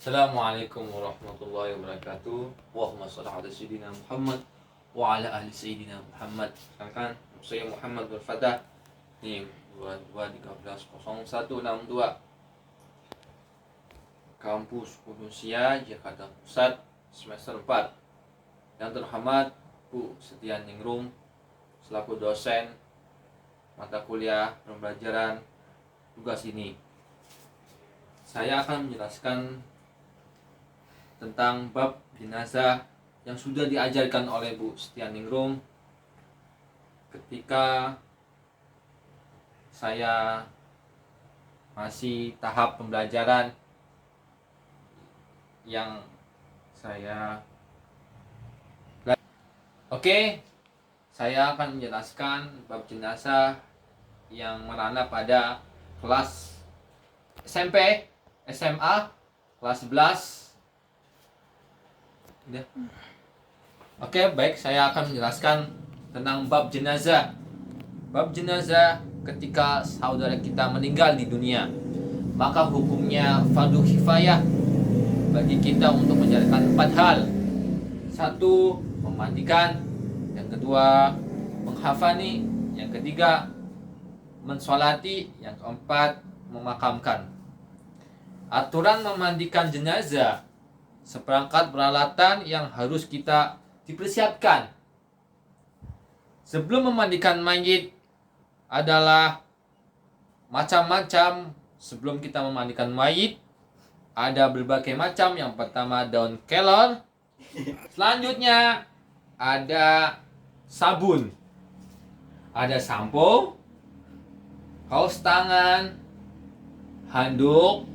Assalamualaikum warahmatullahi wabarakatuh. Allahumma shalli ala sayyidina Muhammad wa ala ahli sayyidina Muhammad. Sekarang saya Muhammad bin Fatah. Nih 22130162 Kampus Unusia Jakarta Pusat semester 4. Yang terhormat Bu Setia Ningrum selaku dosen mata kuliah pembelajaran tugas ini. Saya akan menjelaskan tentang bab jenazah yang sudah diajarkan oleh Bu Setia Ningrum ketika saya masih tahap pembelajaran yang saya saya akan menjelaskan bab jenazah yang merana pada kelas SMP, SMA, kelas 11. Baik, saya akan menjelaskan tentang bab jenazah. Bab jenazah ketika saudara kita meninggal di dunia, maka hukumnya fardu kifayah bagi kita untuk menjalankan 4 hal. 1. Memandikan. Yang kedua, menghafani. Yang ketiga, mensolati. Yang keempat, memakamkan. Aturan memandikan jenazah: seperangkat peralatan yang harus kita dipersiapkan sebelum memandikan mayit adalah macam-macam. Sebelum kita memandikan mayit ada berbagai macam. Yang pertama daun kelor, selanjutnya ada sabun, ada sampo, kaos tangan, handuk,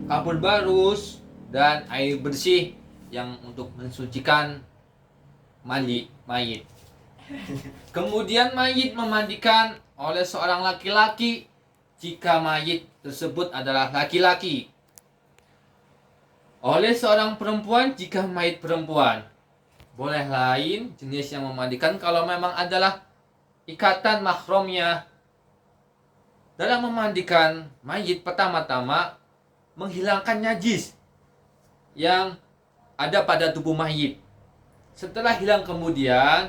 kapur barus, dan air bersih yang untuk mensucikan mayit. Kemudian mayit memandikan oleh seorang laki-laki jika mayit tersebut adalah laki-laki, oleh seorang perempuan jika mayit perempuan. Boleh lain jenis yang memandikan kalau memang adalah ikatan mahramnya. Dalam memandikan mayit, pertama-tama menghilangkan najis yang ada pada tubuh mayit. Setelah hilang, kemudian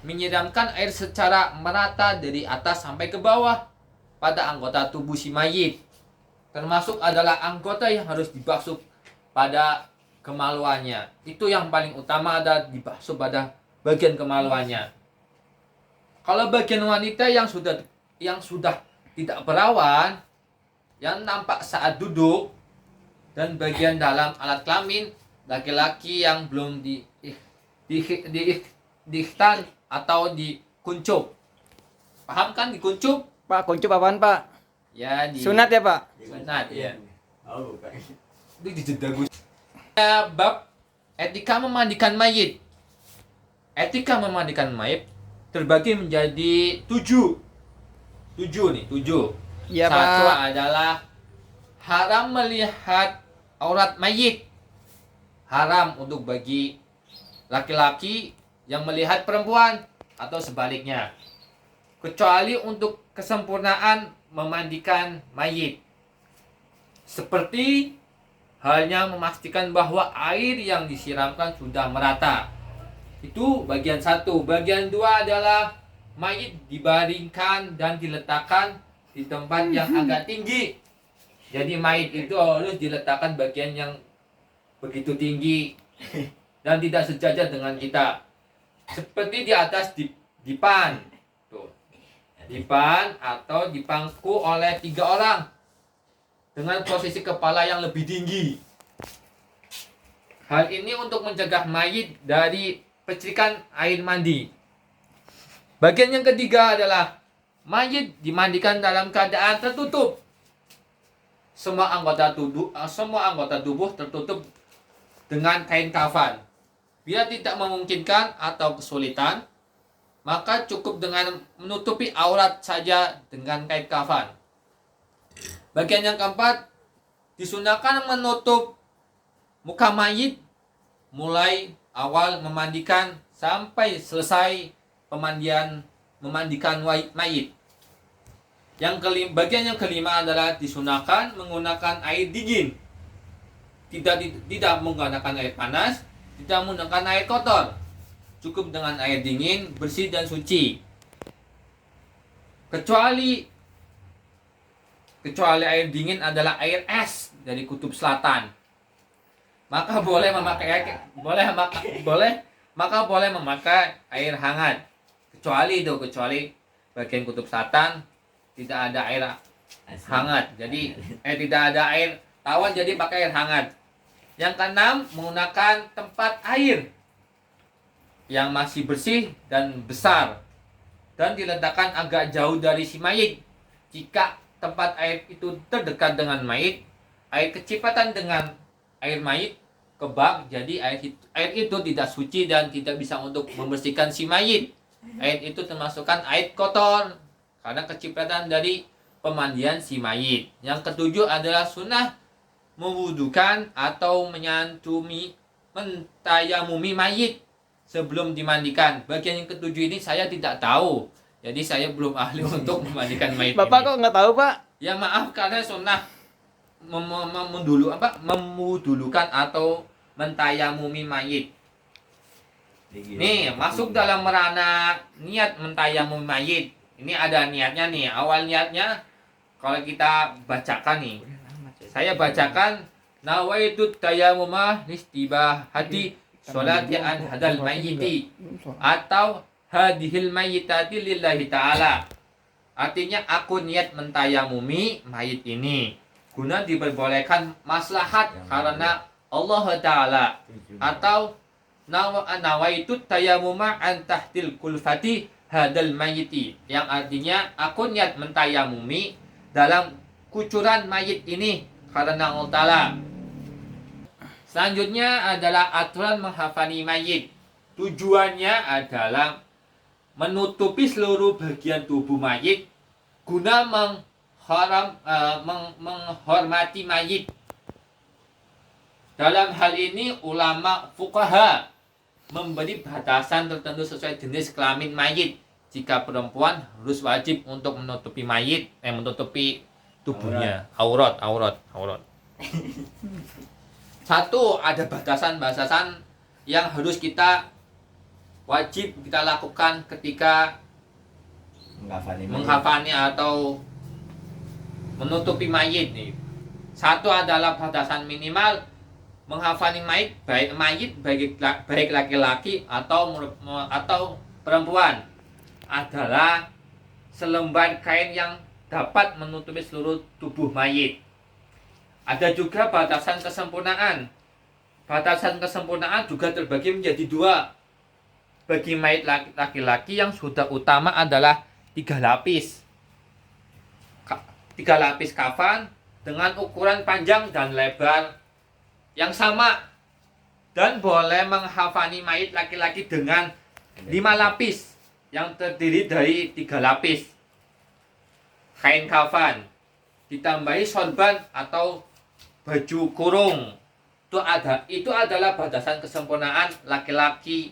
menyiramkan air secara merata dari atas sampai ke bawah pada anggota tubuh si mayit, termasuk adalah anggota yang harus dibasuh pada kemaluannya. Itu yang paling utama, ada dibasuh pada bagian kemaluannya. Kalau bagian wanita yang sudah tidak berawan, yang nampak saat duduk, dan bagian dalam alat kelamin laki-laki yang belum diikhtan atau dikuncup. Paham kan dikuncup? Pak, kuncup apaan, Pak? Ya, Sunat ya, Pak? Sunat, ya. Oh, bukan. Itu dijeda Gus. Bab etika memandikan mayit. Etika memandikan mayit terbagi menjadi 7. 7. Iya, Satu Pak. adalah haram melihat aurat mayit. Haram untuk bagi laki-laki yang melihat perempuan atau sebaliknya, kecuali untuk kesempurnaan memandikan mayit, seperti halnya memastikan bahwa air yang disiramkan sudah merata. Itu bagian 1. Bagian 2 adalah mayit dibaringkan dan diletakkan di tempat yang agak tinggi. Jadi mayit itu harus diletakkan bagian yang begitu tinggi dan tidak sejajar dengan kita. Seperti di atas dipan. Tuh. Dipan atau dipangku oleh 3 orang dengan posisi kepala yang lebih tinggi. Hal ini untuk mencegah mayit dari percikan air mandi. Bagian yang ketiga adalah mayit dimandikan dalam keadaan tertutup. Semua anggota tubuh tertutup dengan kain kafan. Bila tidak memungkinkan atau kesulitan, maka cukup dengan menutupi aurat saja dengan kain kafan. Bagian yang keempat, disunahkan menutup muka mayit mulai awal memandikan sampai selesai memandikan mayit. Bagian yang kelima adalah disunahkan menggunakan air dingin. tidak menggunakan air panas, tidak menggunakan air kotor. Cukup dengan air dingin, bersih dan suci. Kecuali air dingin adalah air es dari kutub selatan. Maka boleh memakai air hangat. Kecuali bagian kutub selatan tidak ada air hangat. Jadi tidak ada air tawar, jadi pakai air hangat. Yang keenam, menggunakan tempat air yang masih bersih dan besar dan diletakkan agak jauh dari si mayit. Jika tempat air itu terdekat dengan mayit, air kecepatan dengan air mayit ke bak, jadi air itu tidak suci dan tidak bisa untuk membersihkan si mayit. Air itu termasukkan air kotor karena kecepatan dari pemandian si mayit. Yang ketujuh adalah sunnah mewudukan atau mentayamumi mayit sebelum dimandikan. Bagian yang ketujuh ini saya tidak tahu, jadi saya belum ahli untuk memandikan mayit. Bapak ini. kok nggak tahu, Pak? Ya maaf, karena sunnah memudulukan atau mentayamumi mayit. Nih, masuk dalam merana niat mentayamumi mayit. Ini ada niatnya nih. Awal niatnya kalau kita bacakan nih. Saya bacakan nawaitu tayammuma listibahati sholati an hadal mayyiti atau hadhil mayyitati lillahi ta'ala. Artinya aku niat mentayamumi mayit ini guna diperbolehkan maslahat karena Allah Ta'ala, atau nawaitu tayammuma an tahtil kulfati hadal mayyiti, yang artinya aku niat mentayamumi dalam kucuran mayit ini karena Allah Ta'ala. Selanjutnya adalah aturan menghafani mayit. Tujuannya adalah menutupi seluruh bagian tubuh mayit guna menghormati mayit. Dalam hal ini ulama fuqaha memberi batasan tertentu sesuai jenis kelamin mayit. Jika perempuan harus wajib untuk menutupi mayit, menutupi tubuhnya, aurat. Satu, ada batasan-batasan yang harus wajib kita lakukan ketika menghafani atau menutupi mayit nih. Satu adalah batasan minimal menghafani mayit baik laki-laki atau perempuan adalah selembar kain yang dapat menutupi seluruh tubuh mayit. Ada juga batasan kesempurnaan. Batasan kesempurnaan juga terbagi menjadi dua. Bagi mayit laki-laki yang sudah utama adalah 3 lapis. 3 lapis kafan dengan ukuran panjang dan lebar yang sama, dan boleh menghafani mayit laki-laki dengan 5 lapis yang terdiri dari 3 lapis kain kafan ditambahi sorban atau baju kurung. Itu adalah batasan kesempurnaan laki-laki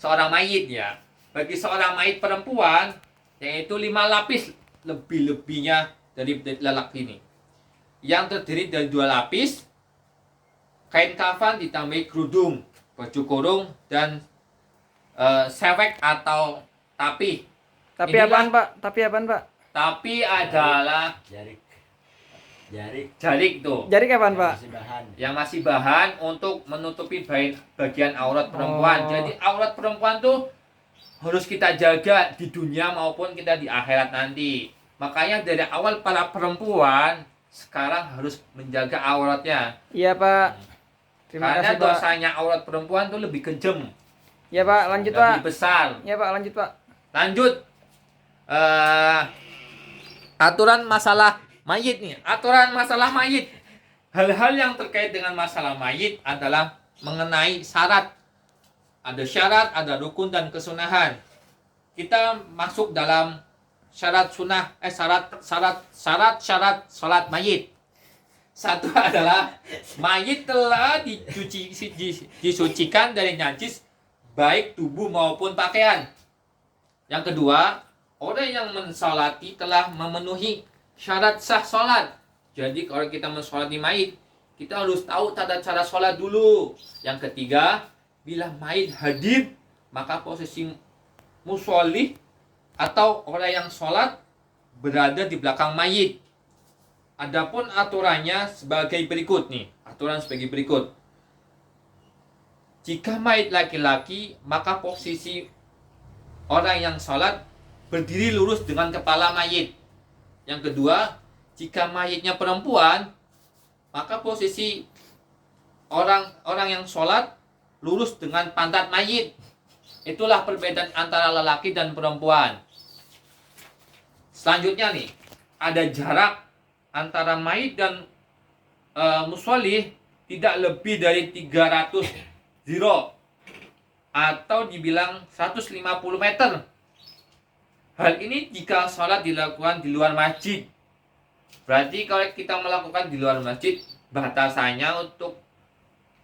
seorang mayit ya. Bagi seorang mayit perempuan, yaitu 5 lapis lebih-lebihnya dari lelaki ini, yang terdiri dari 2 lapis kain kafan ditambahi kerudung, baju kurung, dan sewek atau tapi. Tapi apaan, Pak? Tapi adalah jarik tuh. Jarik apaan, Pak? Yang masih bahan untuk menutupi bagian aurat perempuan. Jadi aurat perempuan tuh harus kita jaga di dunia maupun kita di akhirat nanti. Makanya dari awal para perempuan sekarang harus menjaga auratnya. Iya, Pak. Terima Karena kasih, Pak. dosanya aurat perempuan tuh lebih kejam. Iya, Pak. Lanjut, Pak. Lebih besar. Iya, Pak. Lanjut, Pak. Lanjut. Aturan masalah mayit nih. Aturan masalah mayit. Hal-hal yang terkait dengan masalah mayit adalah mengenai syarat. Ada syarat, ada rukun dan kesunahan. Kita masuk dalam syarat salat mayit. Satu adalah mayit telah disucikan dari najis baik tubuh maupun pakaian. Yang kedua, orang yang mensolati telah memenuhi syarat sah sholat. Jadi kalau kita mensolati mayit, kita harus tahu tata cara sholat dulu. Yang ketiga, bila mayit hadir, maka posisi musolli atau orang yang sholat berada di belakang mayit. Adapun aturannya sebagai berikut nih. Aturan sebagai berikut. Jika mayit laki-laki, maka posisi orang yang sholat berdiri lurus dengan kepala mayit. Yang kedua, jika mayitnya perempuan, maka posisi orang yang sholat lurus dengan pantat mayit. Itulah perbedaan antara lelaki dan perempuan. Selanjutnya nih, ada jarak antara mayit dan musolli tidak lebih dari 300 ziro atau dibilang 150 meter. Hal ini jika sholat dilakukan di luar masjid. Berarti kalau kita melakukan di luar masjid, batasannya untuk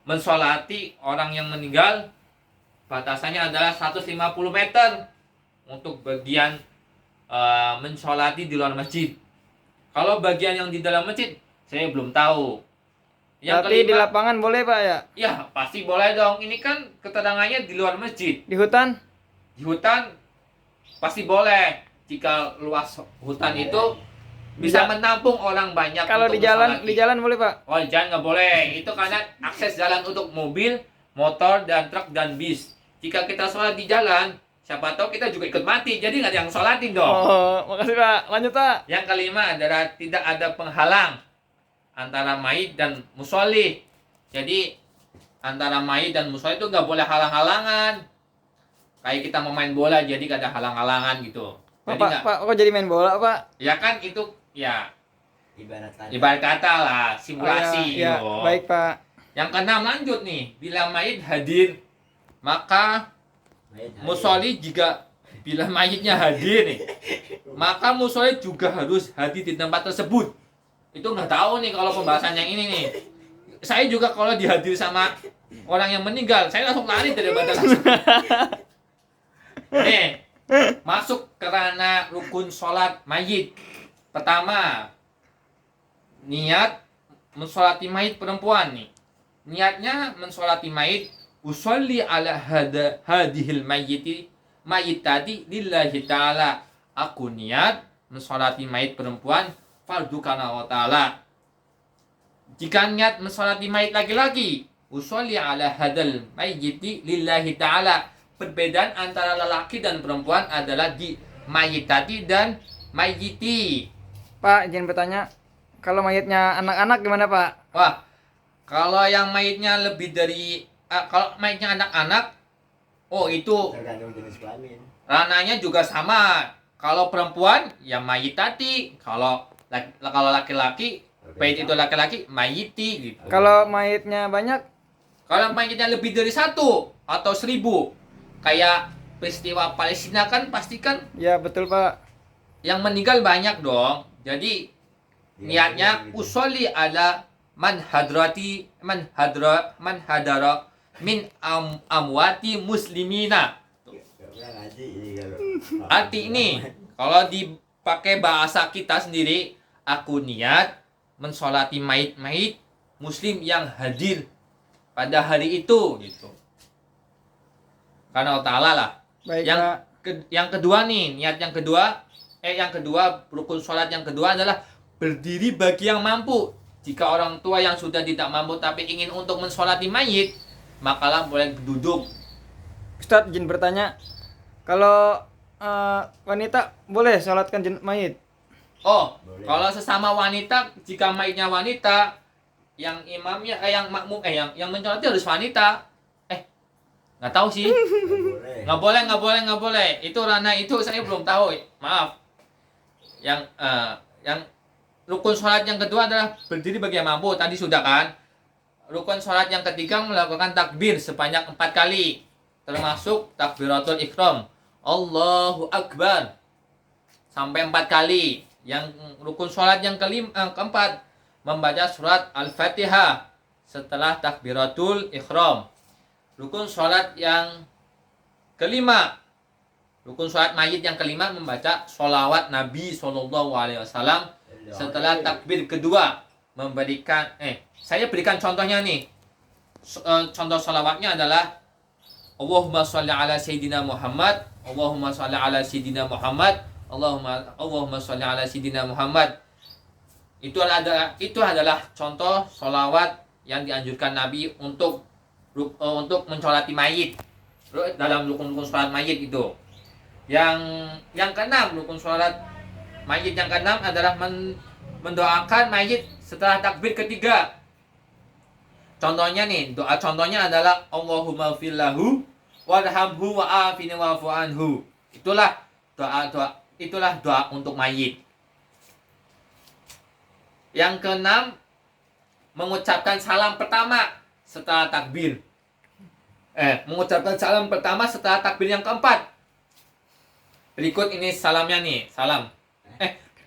mensolati orang yang meninggal, batasannya adalah 150 meter untuk bagian mensolati di luar masjid. Kalau bagian yang di dalam masjid, saya belum tahu. Tapi di lapangan boleh Pak ya? Ya pasti boleh dong. Ini kan keterangannya di luar masjid. Di hutan? Di hutan pasti boleh. Jika luas hutan itu bisa menampung orang banyak. Kalau untuk di jalan boleh Pak? Oh, di jalan nggak boleh. Itu karena akses jalan untuk mobil, motor, dan truk dan bis. Jika kita sholat di jalan, siapa tahu kita juga ikut mati. Jadi nggak ada yang sholatin dong. Oh, makasih Pak. Lanjut Pak. Yang kelima adalah tidak ada penghalang antara mayit dan musolli. Jadi antara mayit dan musolli itu nggak boleh halang-halangan. Kayak kita mau main bola, jadi nggak ada halang-halangan gitu. Jadi Pak, kok jadi main bola Pak? Ya kan itu ya Ibarat ibarat kata lah, simulasi. Ya, gitu. baik Pak. Yang keenam lanjut nih, bila mayit hadir, maka musolli juga bila mayitnya hadir nih, maka musolli juga harus hadir di tempat tersebut. Itu nggak tahu nih kalau pembahasan yang ini nih. Saya juga kalau dihadir sama orang yang meninggal, saya langsung lari daripada langsung. Nih, masuk ke ranah rukun sholat mayit. Pertama, niat mensolati mayit perempuan nih. Niatnya mensolati mayit, usolli ala hadihil mayit tadi lillahi ta'ala. Aku niat mensolati mayit perempuan fardu kana wa ta'ala. Jika niat mensolati mayit laki-laki, usolli ala hadal mayyiti lillahi ta'ala. Perbedaan antara lelaki dan perempuan adalah di mayitati dan mayyiti. Pak, izin bertanya, kalau mayitnya anak-anak gimana Pak? Wah, kalau yang mayitnya lebih dari kalau mayitnya anak-anak, oh itu tergantung jenis kelamin. ranahnya juga sama. Kalau perempuan ya mayitati, kalau laki-laki, baik itu laki-laki mayiti gitu. Kalau mayitnya banyak? Kalau mayitnya lebih dari 1 atau 1000, kayak peristiwa Palestina kan pasti kan Ya betul Pak. yang meninggal banyak dong. Jadi niatnya usolli ala man hadara min amwati muslimina. Arti ini kalau dipakai bahasa kita sendiri, aku niat mensolati mayit muslim yang hadir pada hari itu gitu. Karena Allah Ta'ala lah. Baik Yang Pak. yang kedua nih, niat yang kedua, rukun sholat yang kedua adalah berdiri bagi yang mampu. Jika orang tua yang sudah tidak mampu tapi ingin untuk mensolati mayit, makalah boleh duduk. Ustadz, izin bertanya, kalau wanita boleh sholatkan mayit? Oh, Boleh. kalau sesama wanita, jika mayitnya wanita, yang imamnya, yang makmum, yang mensolati harus wanita. Nggak tahu sih. Nggak boleh. Itu ranah itu saya belum tahu. Maaf. Yang rukun sholat yang kedua adalah berdiri bagi yang mampu. Tadi sudah kan. Rukun sholat yang ketiga melakukan takbir sebanyak 4 kali, termasuk takbiratul ihram. Allahu Akbar sampai 4 kali. Yang rukun sholat yang keempat membaca surat Al-Fatihah setelah takbiratul ihram. Rukun sholat yang kelima, rukun sholat mayit yang kelima membaca sholawat Nabi SAW setelah takbir kedua. saya berikan contohnya nih. Contoh salawatnya adalah Allahumma sholli ala Sayyidina Muhammad, Allahumma sholli ala Sayyidina Muhammad, Allahumma sholli ala Sayyidina Muhammad. Itu adalah contoh sholawat yang dianjurkan Nabi untuk mensolati mayit dalam rukun-rukun sholat mayit itu. Yang keenam, rukun sholat mayit yang keenam adalah mendoakan mayit setelah takbir ketiga. Contohnya nih, doa contohnya adalah Allahumma fillahu warhamhu wa'afini wa'fu anhu. Itulah doa untuk mayit. Yang keenam, mengucapkan salam pertama setelah takbir. Mengucapkan salam pertama setelah takbir yang keempat. Berikut ini salamnya nih, salam.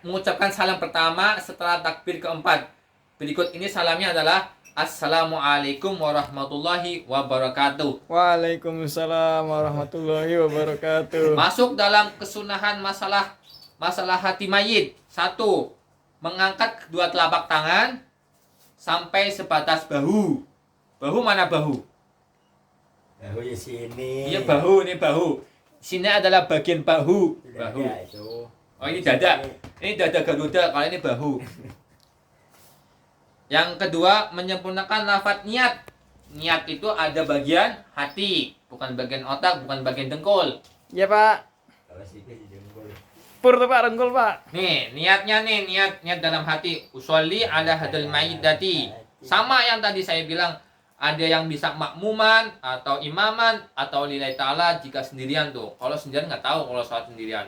Mengucapkan salam pertama setelah takbir keempat. Berikut ini salamnya adalah Assalamualaikum warahmatullahi wabarakatuh. Waalaikumsalam warahmatullahi wabarakatuh. Masuk dalam kesunahan masalah hati mayit. 1. Mengangkat kedua telapak tangan sampai sebatas bahu. Bahu mana bahu? Bahu di sini. Iya bahu, ini bahu. Sini adalah bagian bahu. Bahu. Ya, itu. Oh ini dada. Ini dada Garuda, kalau ini bahu. Yang kedua, menyempurnakan lafaz niat. Niat itu ada bagian hati, bukan bagian otak, bukan bagian dengkul. Ya Pak. Kalau sini di dengkul. Pur tuh Pak, dengkul Pak. Nih, niatnya nih, niat dalam hati. Usolli ala hadal mayyidati. Sama yang tadi saya bilang, ada yang bisa makmuman atau imaman atau lillahi ta'ala jika sendirian tuh. Kalau sendirian nggak tahu kalau sholat sendirian.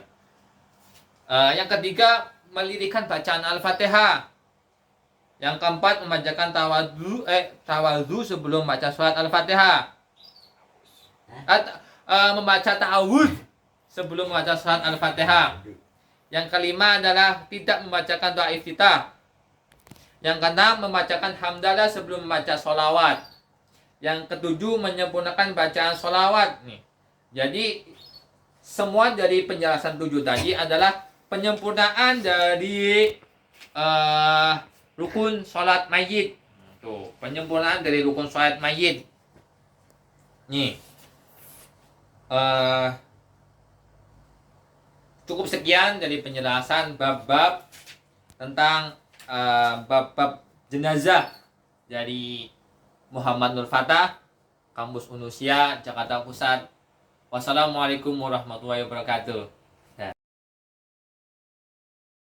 Yang ketiga, melirikan bacaan Al-Fatihah. Yang keempat, membacakan tawadhu sebelum baca surat Al-Fatihah. Membaca ta'awudz sebelum membaca surat Al-Fatihah. Yang kelima adalah tidak membacakan doa iftitah. Yang keenam, membacakan hamdalah sebelum membaca sholawat. Yang ketujuh, menyempurnakan bacaan sholawat. Nih. Jadi, semua dari penjelasan 7 tadi adalah penyempurnaan dari rukun sholat mayit. Tuh, penyempurnaan dari rukun sholat mayit. Nih. Cukup sekian dari penjelasan bab-bab tentang bab-bab jenazah dari Muhammad Nur Fatah, Kampus Unusia, Jakarta Pusat. Wassalamualaikum warahmatullahi wabarakatuh.